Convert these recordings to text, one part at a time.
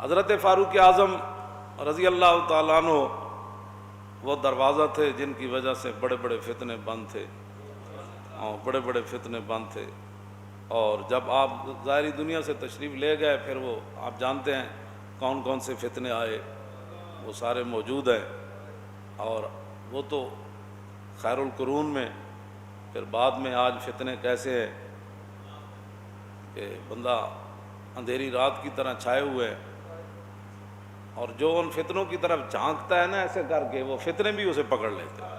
حضرت فاروق اعظم رضی اللہ تعالیٰ عنہ وہ دروازہ تھے جن کی وجہ سے بڑے بڑے فتنے بند تھے، بڑے بڑے فتنے بند تھے۔ اور جب آپ ظاہری دنیا سے تشریف لے گئے پھر وہ آپ جانتے ہیں کون کون سے فتنے آئے، وہ سارے موجود ہیں۔ اور وہ تو خیر القرون میں، پھر بعد میں آج فتنے کیسے ہیں کہ بندہ اندھیری رات کی طرح چھائے ہوئے ہیں، اور جو ان فتنوں کی طرف جھانکتا ہے نا ایسے کر کے، وہ فتنے بھی اسے پکڑ لیتے ہیں۔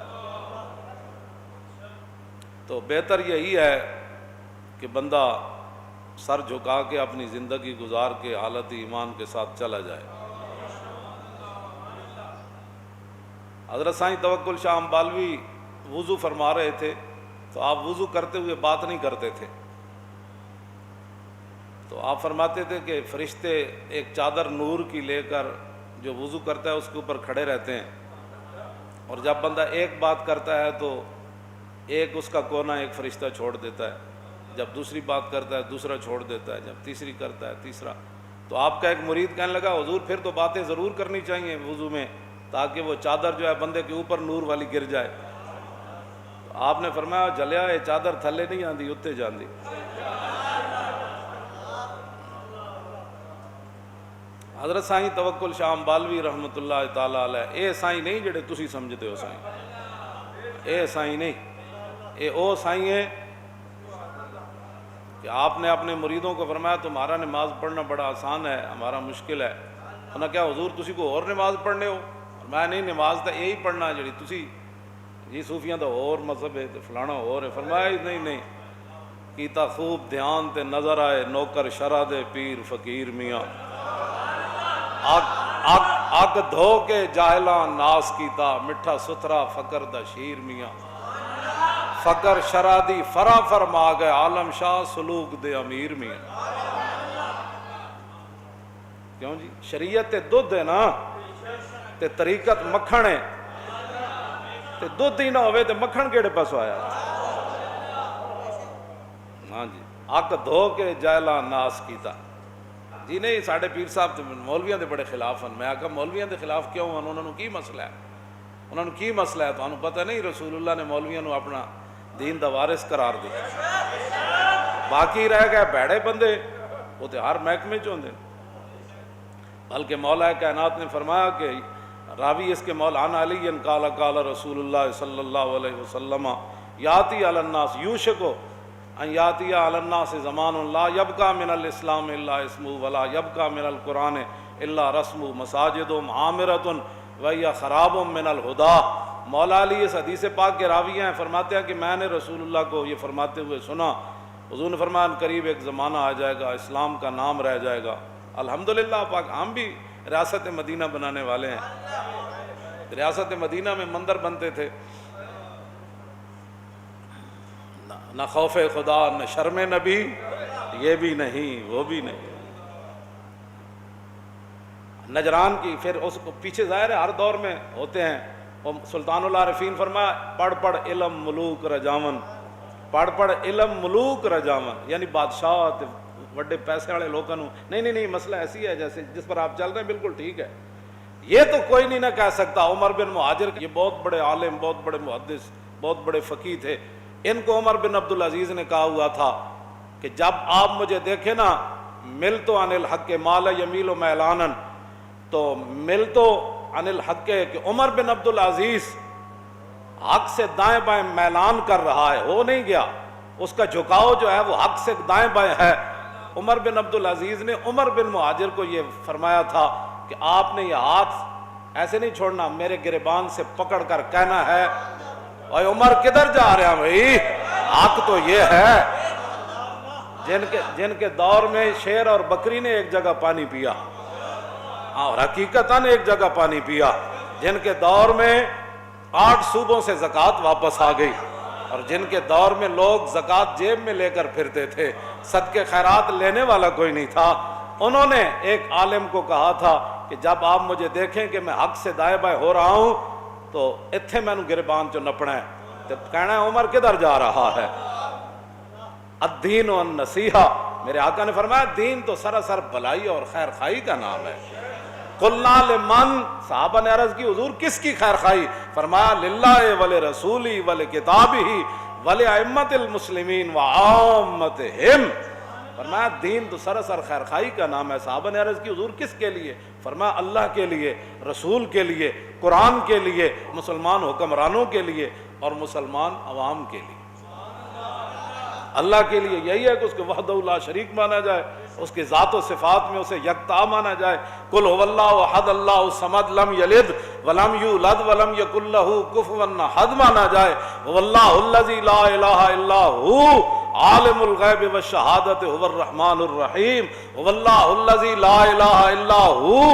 تو بہتر یہی ہے کہ بندہ سر جھکا کے اپنی زندگی گزار کے حالت ایمان کے ساتھ چلا جائے۔ حضرت سائیں توکل شاہ امبالوی وضو فرما رہے تھے تو آپ وضو کرتے ہوئے بات نہیں کرتے تھے، تو آپ فرماتے تھے کہ فرشتے ایک چادر نور کی لے کر جو وضو کرتا ہے اس کے اوپر کھڑے رہتے ہیں، اور جب بندہ ایک بات کرتا ہے تو ایک اس کا کونا ایک فرشتہ چھوڑ دیتا ہے، جب دوسری بات کرتا ہے دوسرا چھوڑ دیتا ہے، جب تیسری کرتا ہے تیسرا۔ تو آپ کا ایک مرید کہنے لگا حضور پھر تو باتیں ضرور کرنی چاہیے وضو میں تاکہ وہ چادر جو ہے بندے کے اوپر نور والی گر جائے۔ تو آپ نے فرمایا جلیا یہ چادر تھلے نہیں آندی اتنے جاندی۔ حضرت سائیں توکل شاہ امبالوی رحمۃ اللہ تعالیٰ علیہ اے سائیں نہیں جڑے تسی سمجھتے ہو سائیں، اے سائیں نہیں، اے او سائیں ہے کہ آپ نے اپنے مریدوں کو فرمایا تمہارا نماز پڑھنا بڑا آسان ہے، ہمارا مشکل ہے۔ انہوں نے کہا حضور تسی کو اور نماز پڑھنے ہو؟ فرمایا نہیں نماز تو یہی پڑھنا جڑی تسی جی صوفیاں تو اور مذہب ہے تو فلانا اور ہے۔ فرمایا نہیں کیتا خوب دھیان تے نظر آئے نوکر شرع دے پیر فقیر میاں، اگ دھو کے جاہلاں ناس کیتا مٹھا ستھرا فقر دا شیر میاں، فقر شرع دی فرا فرما گئے عالم شاہ سلوک دے امیر میاں۔ کیوں جی شریعت تے دودھ ہے نا تے طریقت مکھن ہے، تے دودھ ہی نہ ہوئے تے مکھن کیڑے پاسوں آیا؟ ہاں جی اگ دھو کے جاہلاں ناس کیتا۔ جی نہیں ساڑھے پیر صاحب مولویاں دے بڑے خلاف ہیں۔ میں کہا مولویاں دے خلاف کیوں ہیں؟ انہوں نے کی مسئلہ ہے؟ انہوں نے کی مسئلہ ہے؟ تو انہوں پتہ نہیں رسول اللہ نے مولویاں نو اپنا دین دا وارث قرار دیا، باقی رہ گئے بھڑے بندے وہ تو ہر محکمے چ ہوندے۔ بلکہ مولا کائنات نے فرمایا کہ راوی اس کے مولانا علی قال قال رسول اللہ صلی اللہ علیہ وسلم یاتی علی الناس یوشکو ان یاتی علی الناس زمان لا یبقى من الاسلام الا اسمہ ولا یبقى من القرآن الا رسمہ مساجد عامرۃ وہی خراب من الہدیٰ۔ مولا علی اس حدیث پاک کے راوی ہیں، فرماتے ہیں کہ میں نے رسول اللہ کو یہ فرماتے ہوئے سنا، حضور نے فرمایا قریب ایک زمانہ آ جائے گا اسلام کا نام رہ جائے گا۔ الحمدللہ پاک ہم بھی ریاست مدینہ بنانے والے ہیں۔ ریاست مدینہ میں مندر بنتے تھے، نہ خوف خدا نہ شرم نبی، یہ بھی نہیں وہ بھی نہیں۔ نجران کی پھر اس کو پیچھے ظاہر ہے ہر دور میں ہوتے ہیں۔ سلطان العارفین فرمایا پڑھ پڑھ علم ملوک رجاون، پڑھ پڑھ علم ملوک رجاون، یعنی بادشاہ بڑے پیسے والے لوگوں نہیں مسئلہ ایسی ہے جیسے جس پر آپ چل رہے ہیں بالکل ٹھیک ہے، یہ تو کوئی نہیں نہ کہہ سکتا۔ عمر بن مہاجر یہ بہت بڑے عالم بہت بڑے محدث بہت بڑے فقیہ تھے، ان کو عمر بن عبدالعزیز نے کہا ہوا تھا کہ جب آپ مجھے دیکھیں نا مل تو عن الحق مال یمیل و میلانن، تو مل تو عن الحق کہ عمر بن عبدالعزیز حق سے دائیں بائیں میلان کر رہا ہے، ہو نہیں گیا، اس کا جھکاؤ جو ہے وہ حق سے دائیں بائیں ہے۔ عمر بن عبدالعزیز نے عمر بن مہاجر کو یہ فرمایا تھا کہ آپ نے یہ ہاتھ ایسے نہیں چھوڑنا، میرے گریبان سے پکڑ کر کہنا ہے اے عمر کدھر جا رہے ہیں بھائی، حق تو یہ ہے۔ جن کے دور میں شیر اور بکری نے ایک جگہ پانی پیا، اور حقیقتاً ایک جگہ پانی پیا، جن کے دور میں 8 صوبوں سے زکوٰۃ واپس آ گئی، اور جن کے دور میں لوگ زکوٰۃ جیب میں لے کر پھرتے تھے، صدقے خیرات لینے والا کوئی نہیں تھا، انہوں نے ایک عالم کو کہا تھا کہ جب آپ مجھے دیکھیں کہ میں حق سے دائیں بائیں ہو رہا ہوں تو اتھے میں گربان چ نپنا ہے، تو کہنا ہے عمر کدھر جا رہا ہے۔ الدین والنصیحہ میرے آقا نے فرمایا دین تو سراسر بھلائی اور خیر خواہی کا نام ہے۔ قلنا لمن، صحابہ نے عرض کی حضور کس کی خیر خواہی؟ فرمایا للہ ولرسولہ ولکتابہ ولائمۃ المسلمین وعامتہم۔ فرمایا دین تو سراسر خیر خواہی کا نام ہے۔ صحابہ نے عرض کی حضور کس کے لیے؟ فرمایا اللہ کے لیے، رسول کے لیے، قرآن کے لیے، مسلمان حکمرانوں کے لیے اور مسلمان عوام کے لیے۔ اللہ کے لیے یہی ہے کہ اس کے وحدہ لا شریک مانا جائے، اس کے ذات و صفات میں اسے یکتا مانا جائے۔ قل هو اللہ احد اللہ الصمد لم یلد ولم یولد ولم یکن لہ کفوا احد مانا جائے۔ هو اللہ الذی لا الہ الا هو عالم الغیب والشہادۃ هو الرحمن الرحیم۔ هو اللہ الذی لا الہ الا هو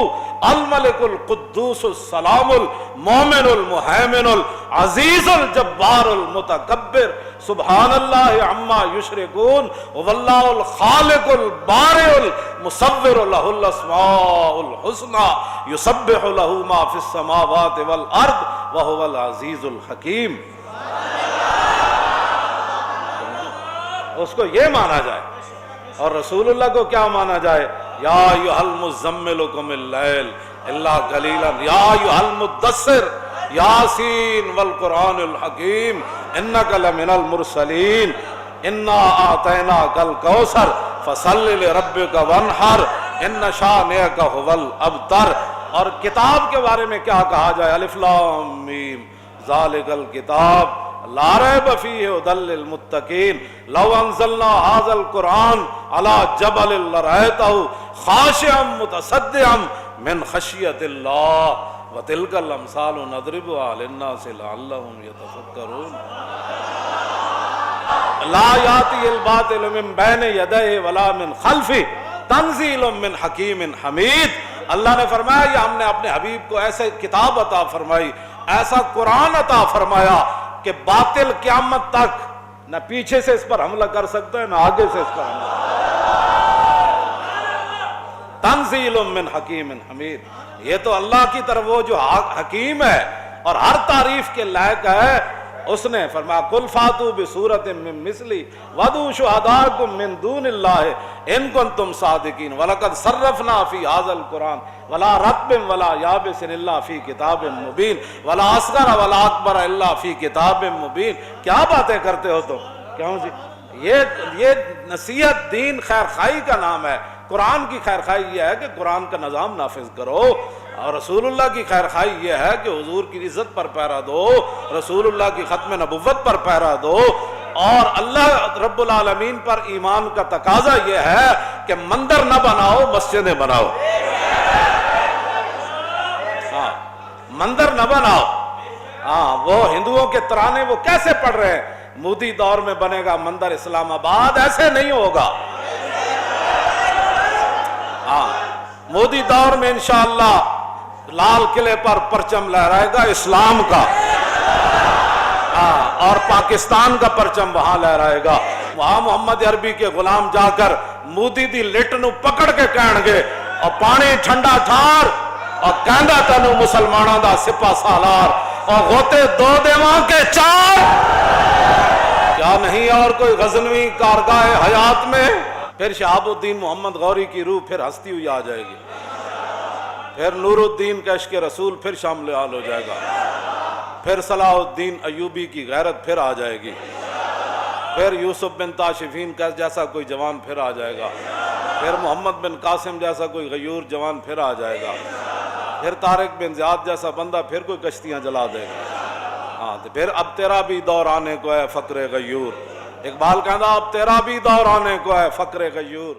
الملک القدوس السلام المومن المہیمن العزیز الجبار المتکبر سبحان اللہ عما یشرکون۔ هو اللہ الخالق البارئ المصور لہ الاسماء الحسنى یسبح لہ ما فی السماوات والارض وهو العزیز الحکیم۔ اس کو یہ مانا جائے، اور رسول اللہ کو کیا مانا جائے؟ یا ایھا المزمل قم اللیل الا قلیلا یا ایھا المدثر یاسین والقرآن الحکیم انک لمن المرسلین انا اعطیناک الکوثر فصل لربک وانحر ان شانئک ھو الابتر۔ اور کتاب کے بارے میں کیا کہا جائے؟ الف لام میم ذالک الکتاب لا ریب فیہ ھدی للمتقین لو انزلنا ھذا القرآن علی جبل لرأیتہ خاشعا متصدعا من خشیۃ اللہ وتلک الامثال نضربها للناس لعلهم یتفکرون۔ لا یاتی الباطل من بین یدیہ ولا من خلفہ تنزیل من حکیم حمید۔ اللہ نے فرمایا یہ ہم نے اپنے حبیب کو ایسے کتاب عطا فرمائی، ایسا قرآن عطا فرمایا کہ باطل قیامت تک نہ پیچھے سے اس پر حملہ کر سکتا ہے نہ آگے سے اس پر حملہ۔ تنزیل من حکیم حمید، یہ تو اللہ کی طرف وہ جو حکیم ہے اور ہر تعریف کے لائق ہے، اس نے فرمایا قل فاتوا بسورۃ من مثلہ وادعوا شہداءکم من دون اللہ ان کنتم صادقین ولقد صرفنا فی ھذا القرآن ولا رطب ولا یابس الا فی کتاب مبین ولا اصغر ولا اکبر الا فی کتاب مبین۔ کیا باتیں کرتے ہو تم؟ کیوں جی؟ یہ نصیحت دین خیر خواہی کا نام ہے۔ قرآن کی خیر خواہی یہ ہے کہ قرآن کا نظام نافذ کرو، اور رسول اللہ کی خیر خواہی یہ ہے کہ حضور کی عزت پر پیرا دو، رسول اللہ کی ختم نبوت پر پیرا دو، اور اللہ رب العالمین پر ایمان کا تقاضا یہ ہے کہ مندر نہ بناؤ، مسجدیں بناؤ۔ ہاں مندر نہ بناؤ۔ ہاں وہ ہندوؤں کے ترانے وہ کیسے پڑھ رہے ہیں؟ مودی دور میں بنے گا مندر اسلام آباد، ایسے نہیں ہوگا۔ ہاں مودی دور میں انشاءاللہ لال قلعے پر پرچم لہرائے گا اسلام کا، اور پاکستان کا پرچم وہاں لہرائے گا۔ وہاں محمد عربی کے غلام جا کر مودی دی لٹ نو پکڑ کے کہن گے اور پانی ٹھنڈا ٹھار اور کہندا تینوں مسلماناں دا سپاہ سالار اور غوطے دو دیواں کے چار۔ کیا نہیں اور کوئی غزنوی کارگاہ حیات میں؟ پھر شہاب الدین محمد غوری کی روح پھر ہستی ہوئی آ جائے گی، پھر نور الدین کا عشق رسول پھر شامل حال ہو جائے گا، پھر صلاح الدین ایوبی کی غیرت پھر آ جائے گی، پھر یوسف بن تاشفین کا جیسا کوئی جوان پھر آ جائے گا، پھر محمد بن قاسم جیسا کوئی غیور جوان پھر آ جائے گا، پھر طارق بن زیاد جیسا بندہ پھر کوئی کشتیاں جلا دے گا۔ ہاں تو پھر اب تیرا بھی دور آنے کو ہے فقر غیور۔ اقبال کہتا اب تیرا بھی دور آنے کو ہے فقر غیور۔